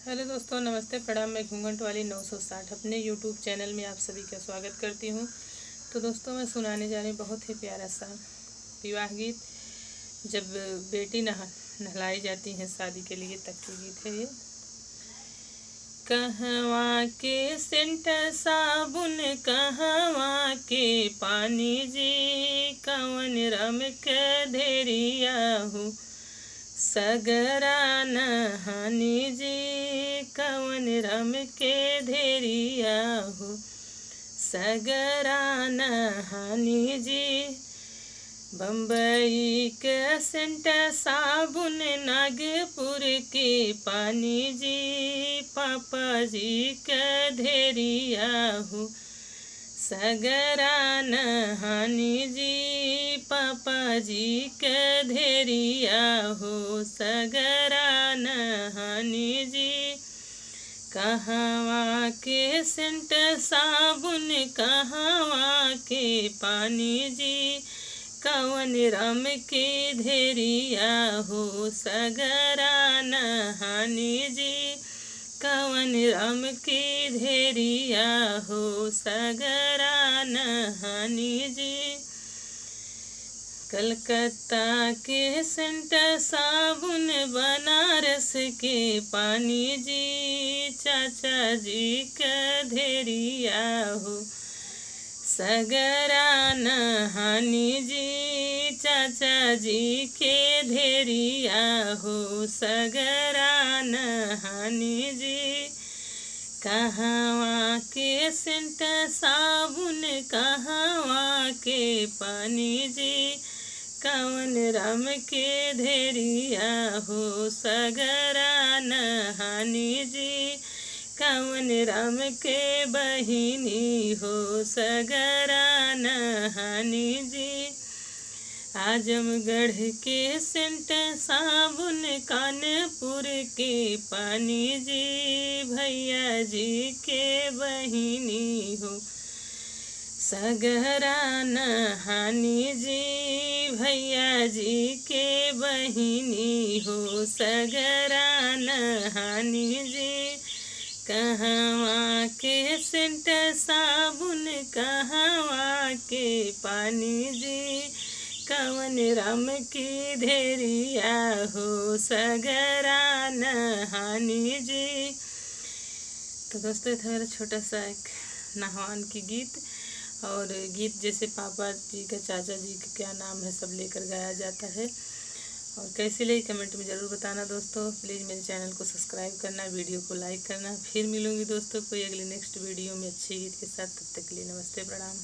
Hello दोस्तों, नमस्ते, प्रणाम। मैं घूंघट वाली 960 अपने यूट्यूब चैनल में आप सभी का स्वागत करती हूँ। तो दोस्तों, मैं सुनाने जा रही हूँ बहुत ही प्यारा सा विवाह गीत। जब बेटी नहलाई जाती है शादी के लिए, तक की गीत है ये। कहवा के सेंट साबुन, कहवा के पानी जी, कवन रम के धेरिया हूँ सगरा नहानी जी, कवन रम के धेरिया हो सगरा नहानी जी। बम्बई के सेंट साबुन, नागपुर के पानी जी, पापा जी के धेरिया हो सगरा नहानी जी, पापा जी के धेरिया हो सगरा नहानी जी। कहवा के सेंट साबुन, कहवा के पानी जी, कवन राम के धेरिया हो सगरा नहानी जी, कवन राम के धेरिया हो सगरा नहानी जी। कलकत्ता के सेंट साबुन, बनारस के पानी जी, चाचा जी का धेरिया हो सगरा नहानी जी, चाचा जी के धेरिया हो सगरा नहानी जी। कहवा के सेंट साबुन, कहवा के पानी जी, कवन राम के धेरिया हो सगरा नहानी जी, कवन राम के बहिनी हो सगरा नहानी जी। आजमगढ़ के सेंट साबुन, कानपुर के पानी जी, भैया जी के बहिनी हो सगरा नहानी जी, भैया जी के बहिनी हो सगरा नहानी जी। कहवा के सेंट साबुन, कहवा के पानी जी, कवन राम की धेरिया हो सगरा नहानी जी। तो दोस्तों, ये था मेरा छोटा सा एक नहवान की गीत। और गीत जैसे पापा जी का, चाचा जी का क्या नाम है, सब लेकर गाया जाता है। और कैसी लगी कमेंट में ज़रूर बताना दोस्तों। प्लीज़ मेरे चैनल को सब्सक्राइब करना, वीडियो को लाइक करना। फिर मिलूँगी दोस्तों कोई अगली नेक्स्ट वीडियो में अच्छे गीत के साथ। तब तक के लिए नमस्ते, प्रणाम।